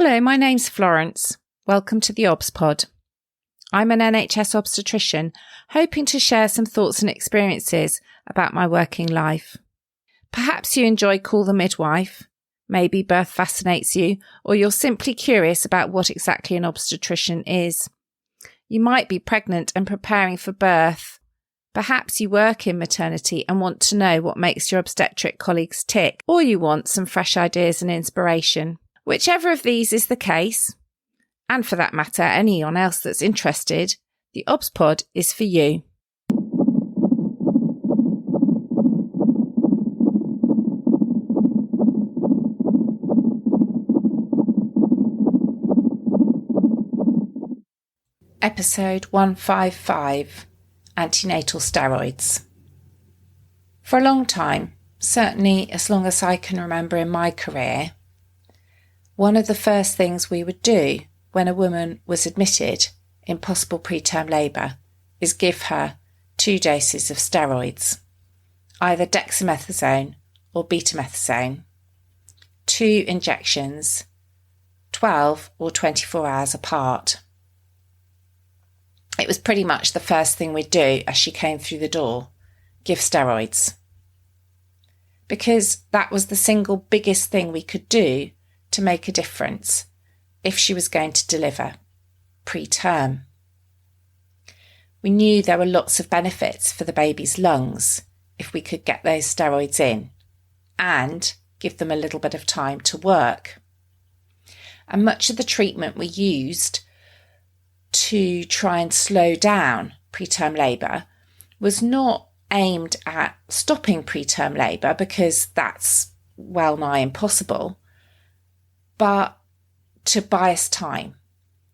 Hello, my name's Florence. Welcome to the Obs Pod. I'm an NHS obstetrician, hoping to share some thoughts and experiences about my working life. Perhaps you enjoy Call the Midwife, maybe birth fascinates you, or you're simply curious about what exactly an obstetrician is. You might be pregnant and preparing for birth. Perhaps you work in maternity and want to know what makes your obstetric colleagues tick, or you want some fresh ideas and inspiration. Whichever of these is the case, and for that matter, anyone else that's interested, the Obs Pod is for you. Episode 155, Antenatal Steroids. For a long time, certainly as long as I can remember in my career, one of the first things we would do when a woman was admitted in possible preterm labour is give her 2 doses of steroids, either dexamethasone or betamethasone, 2 injections, 12 or 24 hours apart. It was pretty much the first thing we'd do as she came through the door, give steroids. Because that was the single biggest thing we could do to make a difference if she was going to deliver preterm. We knew there were lots of benefits for the baby's lungs if we could get those steroids in and give them a little bit of time to work. And much of the treatment we used to try and slow down preterm labour was not aimed at stopping preterm labour, because that's well nigh impossible, but to buy us time,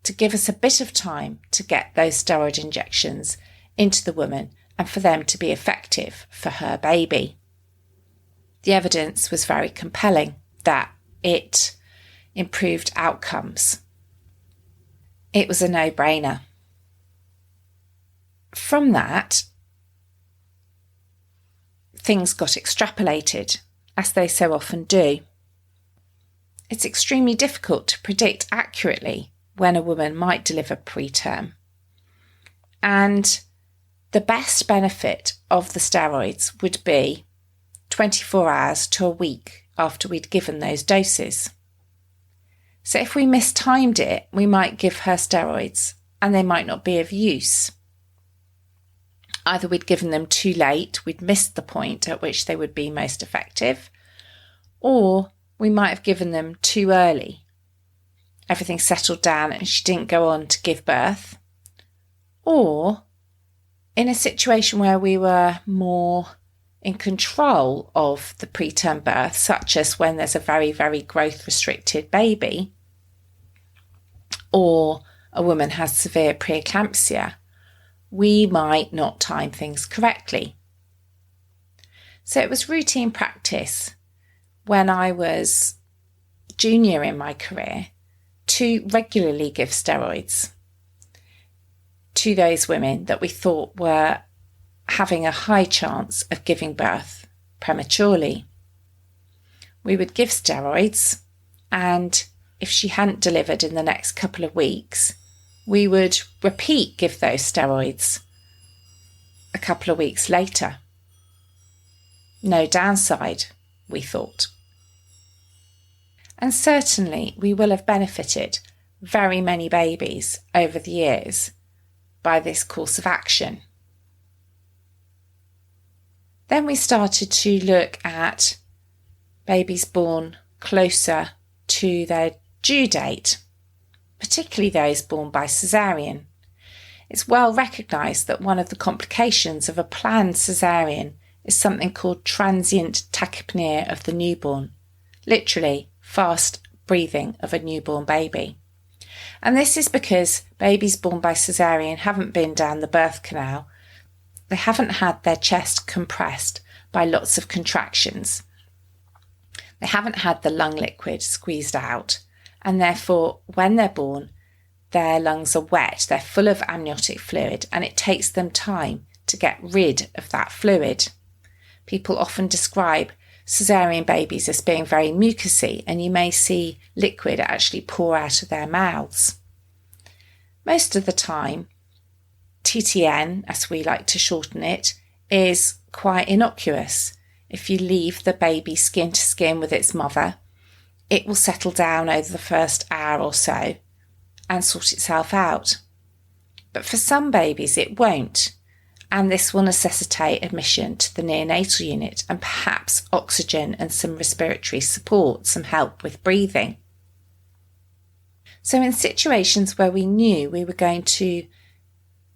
to give us a bit of time to get those steroid injections into the woman and for them to be effective for her baby. The evidence was very compelling that it improved outcomes. It was a no-brainer. From that, things got extrapolated, as they so often do. It's extremely difficult to predict accurately when a woman might deliver preterm. And the best benefit of the steroids would be 24 hours to a week after we'd given those doses. So if we mistimed it, we might give her steroids and they might not be of use. Either we'd given them too late, we'd missed the point at which they would be most effective, or we might have given them too early. Everything settled down and she didn't go on to give birth. Or in a situation where we were more in control of the preterm birth, such as when there's a very, very growth restricted baby, or a woman has severe preeclampsia, we might not time things correctly. So it was routine practice when I was junior in my career to regularly give steroids to those women that we thought were having a high chance of giving birth prematurely. We would give steroids, and if she hadn't delivered in the next couple of weeks, we would give those steroids a couple of weeks later. No downside, we thought. And certainly we will have benefited very many babies over the years by this course of action. Then we started to look at babies born closer to their due date, particularly those born by cesarean. It's well recognised that one of the complications of a planned cesarean is something called transient tachypnea of the newborn, literally fast breathing of a newborn baby. And this is because babies born by cesarean haven't been down the birth canal. They haven't had their chest compressed by lots of contractions. They haven't had the lung liquid squeezed out, and therefore when they're born, their lungs are wet, they're full of amniotic fluid, and it takes them time to get rid of that fluid. People often describe cesarean babies as being very mucousy, and you may see liquid actually pour out of their mouths. Most of the time, TTN, as we like to shorten it, is quite innocuous. If you leave the baby skin to skin with its mother, it will settle down over the first hour or so and sort itself out. But for some babies it won't, and this will necessitate admission to the neonatal unit and perhaps oxygen and some respiratory support, some help with breathing. So in situations where we knew we were going to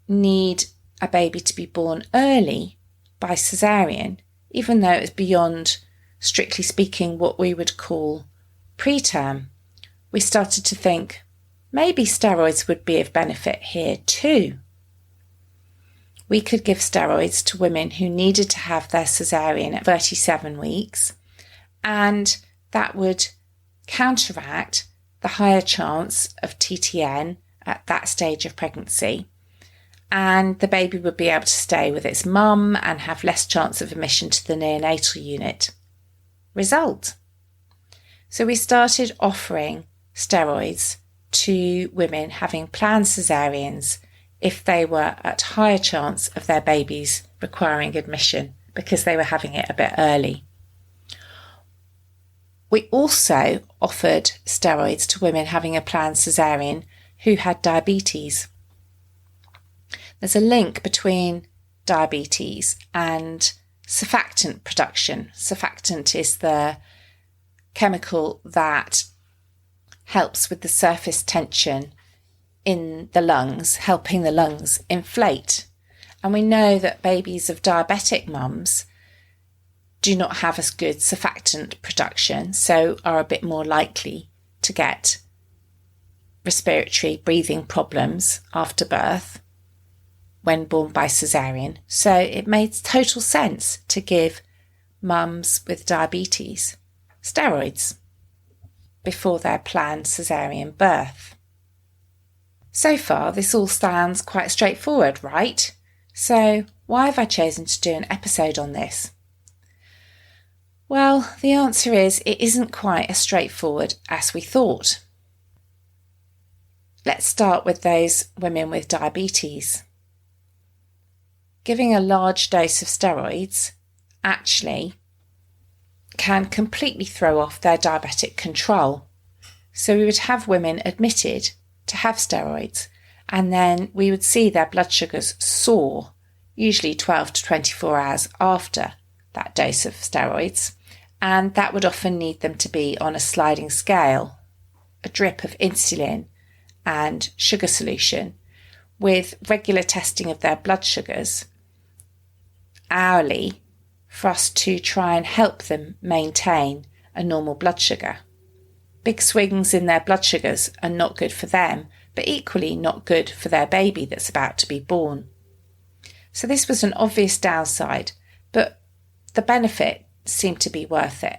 need a baby to be born early by cesarean, even though it was beyond, strictly speaking, what we would call preterm, we started to think maybe steroids would be of benefit here too. We could give steroids to women who needed to have their cesarean at 37 weeks, and that would counteract the higher chance of TTN at that stage of pregnancy, and the baby would be able to stay with its mum and have less chance of admission to the neonatal unit. Result. So we started offering steroids to women having planned cesareans if they were at higher chance of their babies requiring admission because they were having it a bit early. We also offered steroids to women having a planned cesarean who had diabetes. There's a link between diabetes and surfactant production. Surfactant is the chemical that helps with the surface tension in the lungs, helping the lungs inflate. And we know that babies of diabetic mums do not have as good surfactant production, so are a bit more likely to get respiratory breathing problems after birth when born by cesarean. So it made total sense to give mums with diabetes steroids before their planned cesarean birth. So far, this all sounds quite straightforward, right? So why have I chosen to do an episode on this? Well, the answer is it isn't quite as straightforward as we thought. Let's start with those women with diabetes. Giving a large dose of steroids actually can completely throw off their diabetic control. So we would have women admitted to have steroids, and then we would see their blood sugars soar, usually 12 to 24 hours after that dose of steroids, and that would often need them to be on a sliding scale, a drip of insulin and sugar solution, with regular testing of their blood sugars hourly for us to try and help them maintain a normal blood sugar. Big swings in their blood sugars are not good for them, but equally not good for their baby that's about to be born. So this was an obvious downside, but the benefit seemed to be worth it.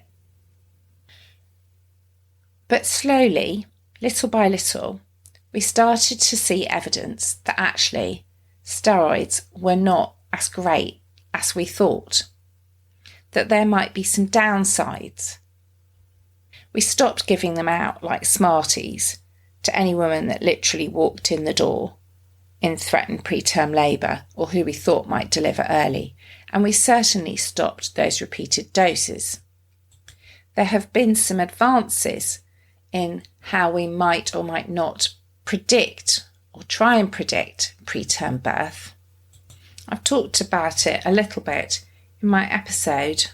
But slowly, little by little, we started to see evidence that actually steroids were not as great as we thought, that there might be some downsides. We stopped giving them out like Smarties to any woman that literally walked in the door in threatened preterm labour or who we thought might deliver early, and we certainly stopped those repeated doses. There have been some advances in how we might or might not predict or try and predict preterm birth. I've talked about it a little bit in my episode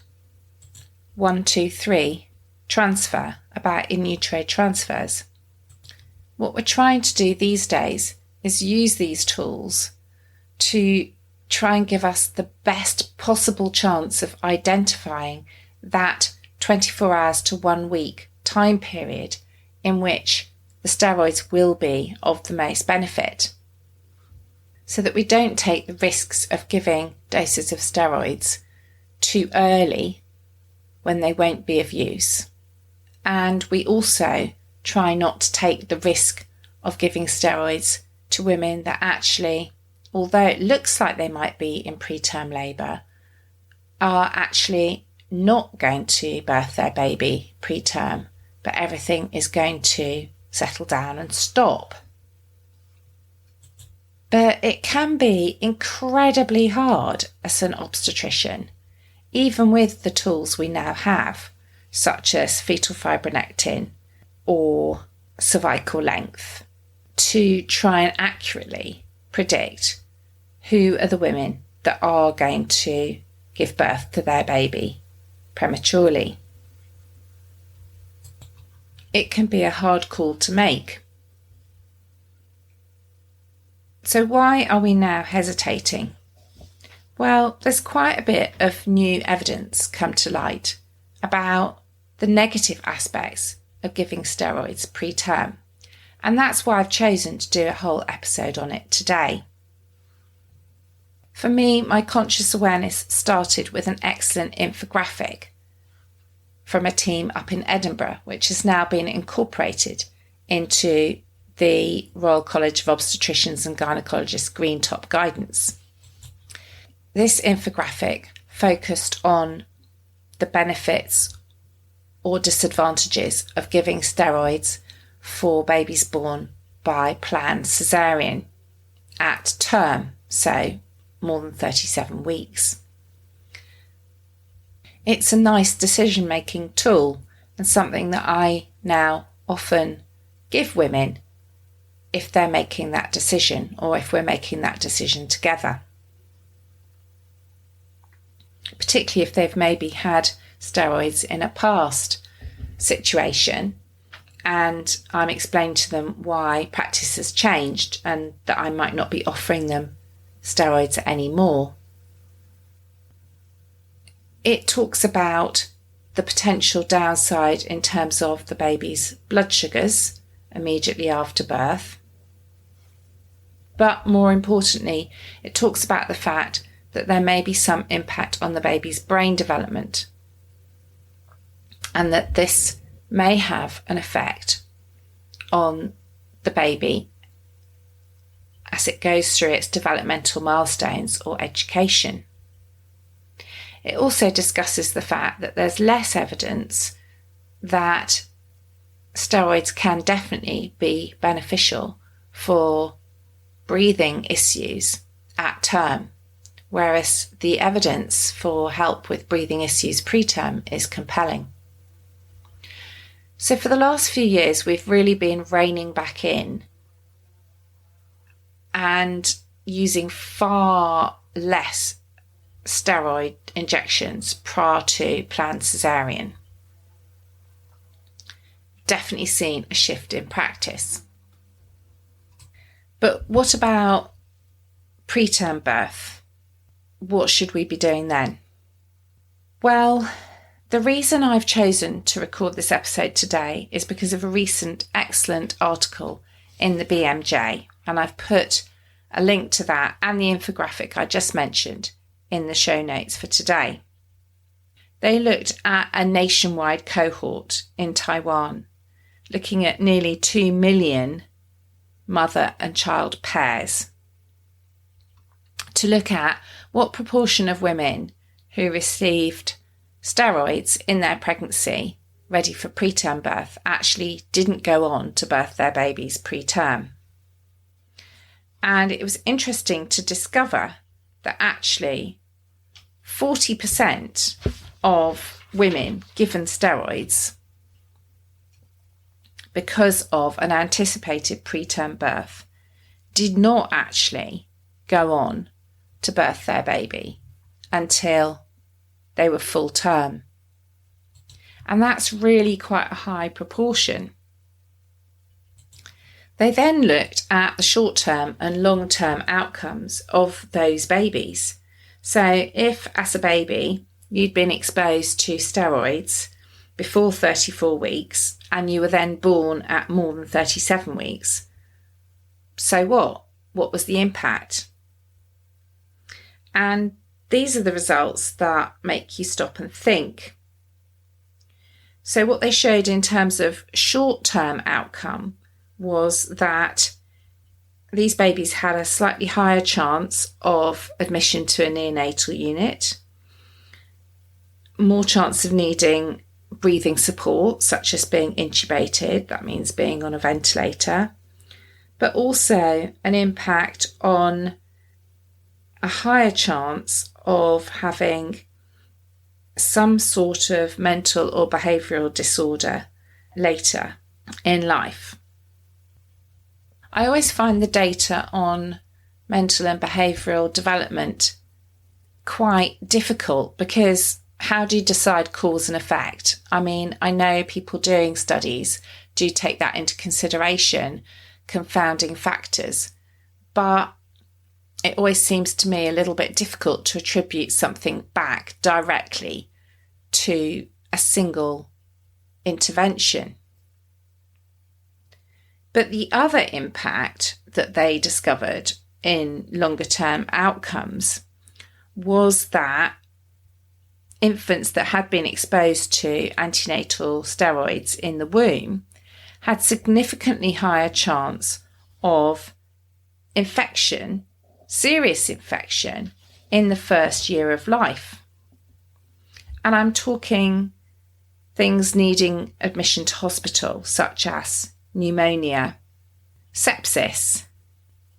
123, transfer, about in utero transfers. What we're trying to do these days is use these tools to try and give us the best possible chance of identifying that 24 hours to 1 week time period in which the steroids will be of the most benefit, so that we don't take the risks of giving doses of steroids too early when they won't be of use. And we also try not to take the risk of giving steroids to women that actually, although it looks like they might be in preterm labour, are actually not going to birth their baby preterm, but everything is going to settle down and stop. But it can be incredibly hard as an obstetrician, even with the tools we now have, such as fetal fibronectin or cervical length, to try and accurately predict who are the women that are going to give birth to their baby prematurely. It can be a hard call to make. So why are we now hesitating? Well, there's quite a bit of new evidence come to light about the negative aspects of giving steroids preterm, and that's why I've chosen to do a whole episode on it today. For me, my conscious awareness started with an excellent infographic from a team up in Edinburgh, which has now been incorporated into the Royal College of Obstetricians and Gynecologists Green Top Guidance. This infographic focused on the benefits or disadvantages of giving steroids for babies born by planned cesarean at term, so more than 37 weeks. It's a nice decision-making tool and something that I now often give women if they're making that decision or if we're making that decision together. Particularly if they've maybe had steroids in a past situation and I'm explaining to them why practice has changed and that I might not be offering them steroids anymore. It talks about the potential downside in terms of the baby's blood sugars immediately after birth. But more importantly, it talks about the fact that there may be some impact on the baby's brain development and that this may have an effect on the baby as it goes through its developmental milestones or education. It also discusses the fact that there's less evidence that steroids can definitely be beneficial for breathing issues at term, whereas the evidence for help with breathing issues preterm is compelling. So for the last few years, we've really been reining back in and using far less steroid injections prior to planned cesarean. Definitely seen a shift in practice. But what about preterm birth? What should we be doing then? Well, the reason I've chosen to record this episode today is because of a recent excellent article in the BMJ, and I've put a link to that and the infographic I just mentioned in the show notes for today. They looked at a nationwide cohort in Taiwan, looking at nearly 2 million mother and child pairs to look at what proportion of women who received steroids in their pregnancy ready for preterm birth actually didn't go on to birth their babies preterm. And it was interesting to discover that actually 40% of women given steroids because of an anticipated preterm birth did not actually go on to birth their baby until they were full term. And that's really quite a high proportion. They then looked at the short-term and long-term outcomes of those babies. So if, as a baby, you'd been exposed to steroids before 34 weeks and you were then born at more than 37 weeks, so what? What was the impact? And these are the results that make you stop and think. So what they showed in terms of short-term outcome was that these babies had a slightly higher chance of admission to a neonatal unit, more chance of needing breathing support, such as being intubated, that means being on a ventilator, but also an impact on a higher chance of having some sort of mental or behavioural disorder later in life. I always find the data on mental and behavioural development quite difficult, because how do you decide cause and effect? I mean, I know people doing studies do take that into consideration, confounding factors, but it always seems to me a little bit difficult to attribute something back directly to a single intervention. But the other impact that they discovered in longer term outcomes was that infants that had been exposed to antenatal steroids in the womb had significantly higher chance of infection, serious infection, in the first year of life. And I'm talking things needing admission to hospital, such as pneumonia, sepsis,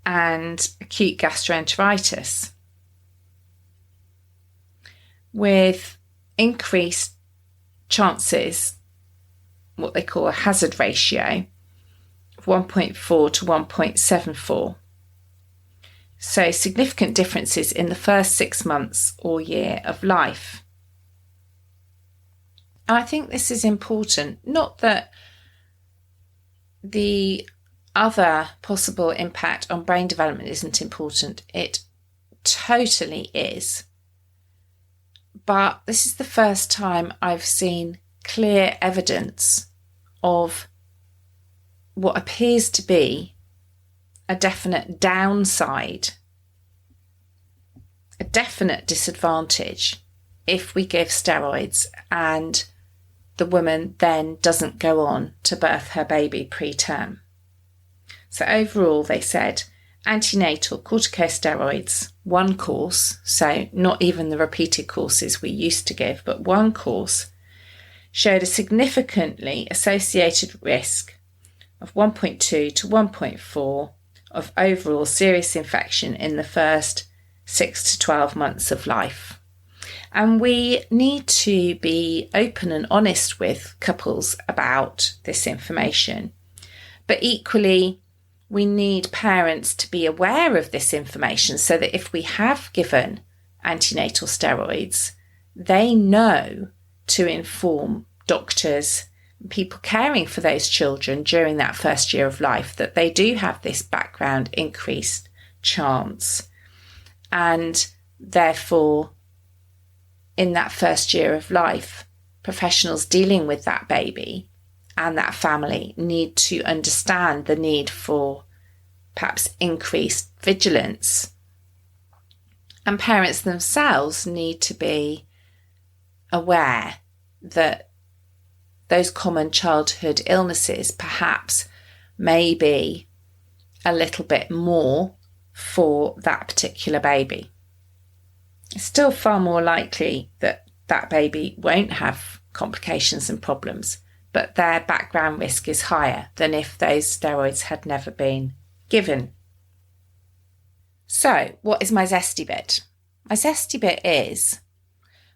and acute gastroenteritis, with increased chances, what they call a hazard ratio, of 1.4 to 1.74. So significant differences in the first 6 months or year of life. And I think this is important, not that the other possible impact on brain development isn't important, it totally is. But this is the first time I've seen clear evidence of what appears to be a definite downside, a definite disadvantage if we give steroids and the woman then doesn't go on to birth her baby preterm. So overall, they said antenatal corticosteroids, one course, so not even the repeated courses we used to give, but one course, showed a significantly associated risk of 1.2 to 1.4 of overall serious infection in the first 6 to 12 months of life. And we need to be open and honest with couples about this information. But equally, we need parents to be aware of this information so that if we have given antenatal steroids, they know to inform doctors, people caring for those children during that first year of life, that they do have this background increased chance. And therefore, in that first year of life, professionals dealing with that baby and that family need to understand the need for perhaps increased vigilance. And parents themselves need to be aware that those common childhood illnesses perhaps may be a little bit more for that particular baby. It's still far more likely that that baby won't have complications and problems, but their background risk is higher than if those steroids had never been given. So, what is my zesty bit? My zesty bit is,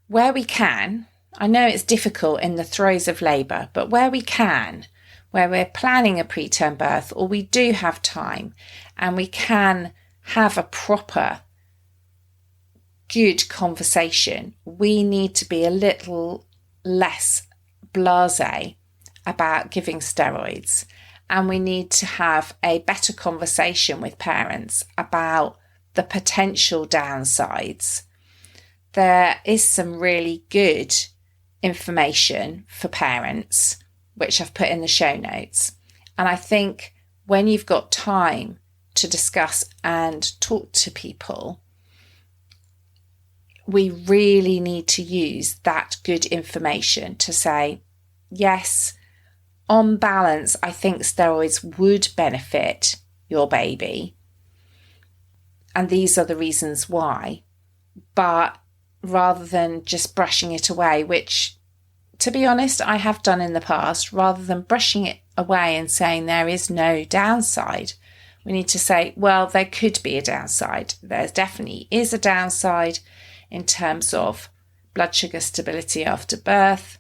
where we can, I know it's difficult in the throes of labour, but where we can, where we're planning a preterm birth, or we do have time and we can have a proper good conversation, we need to be a little less blasé about giving steroids, and we need to have a better conversation with parents about the potential downsides. There is some really good information for parents, which I've put in the show notes, and I think when you've got time to discuss and talk to people, we really need to use that good information to say, yes, on balance, I think steroids would benefit your baby. And these are the reasons why. But rather than just brushing it away, which, to be honest, I have done in the past. Rather than brushing it away and saying there is no downside, we need to say, well, there could be a downside. There definitely is a downside in terms of blood sugar stability after birth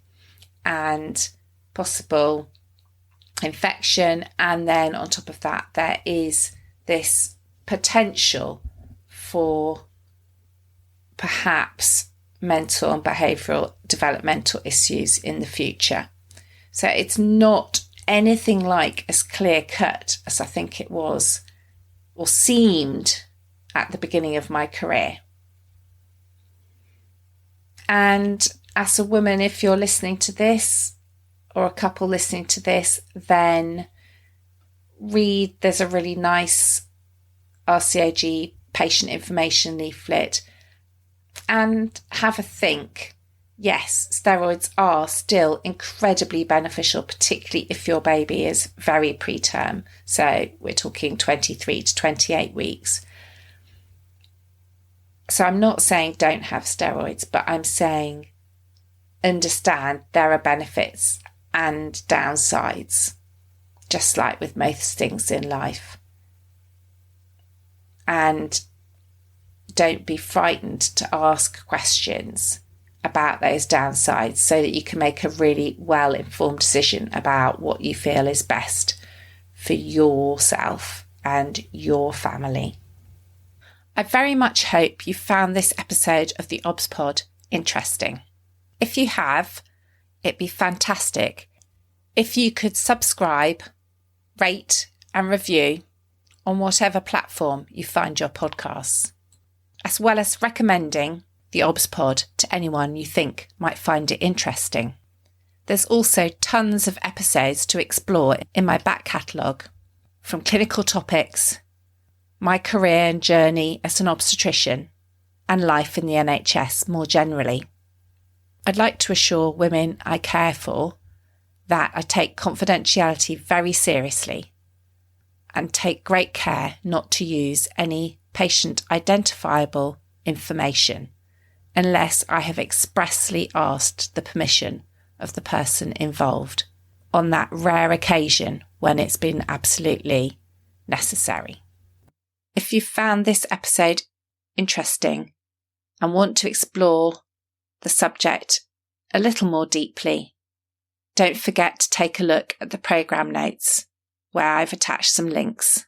and possible infection. And then on top of that, there is this potential for perhaps mental and behavioural developmental issues in the future. So it's not anything like as clear cut as I think it was or seemed at the beginning of my career. And as a woman, if you're listening to this, or a couple listening to this, then there's a really nice RCOG patient information leaflet and have a think. Yes, steroids are still incredibly beneficial, particularly if your baby is very preterm. So we're talking 23 to 28 weeks. So I'm not saying don't have steroids, but I'm saying understand there are benefits and downsides, just like with most things in life. And don't be frightened to ask questions about those downsides so that you can make a really well-informed decision about what you feel is best for yourself and your family. I very much hope you found this episode of the Obs Pod interesting. If you have, it'd be fantastic if you could subscribe, rate and review on whatever platform you find your podcasts, as well as recommending the Obs Pod to anyone you think might find it interesting. There's also tons of episodes to explore in my back catalogue, from clinical topics, my career and journey as an obstetrician, and life in the NHS more generally. I'd like to assure women I care for that I take confidentiality very seriously and take great care not to use any patient identifiable information unless I have expressly asked the permission of the person involved on that rare occasion when it's been absolutely necessary. If you found this episode interesting and want to explore the subject a little more deeply, don't forget to take a look at the programme notes where I've attached some links.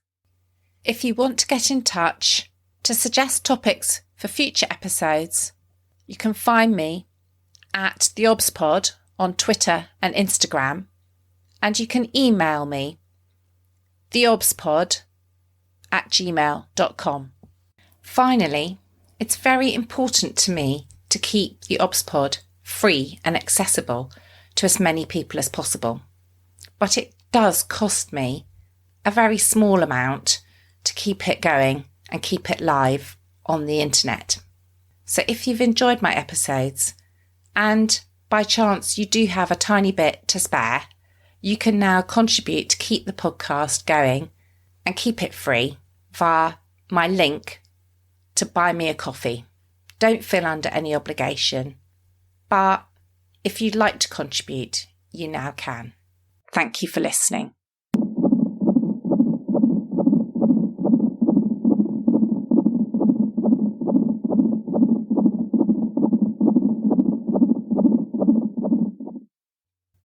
If you want to get in touch to suggest topics for future episodes, you can find me at the ObsPod on Twitter and Instagram, and you can email me theobspod@gmail.com. Finally, it's very important to me to keep the ObsPod free and accessible to as many people as possible. But it does cost me a very small amount to keep it going and keep it live on the internet. So if you've enjoyed my episodes and by chance you do have a tiny bit to spare, you can now contribute to keep the podcast going and keep it free via my link to buy me a coffee. Don't feel under any obligation, but if you'd like to contribute, you now can. Thank you for listening.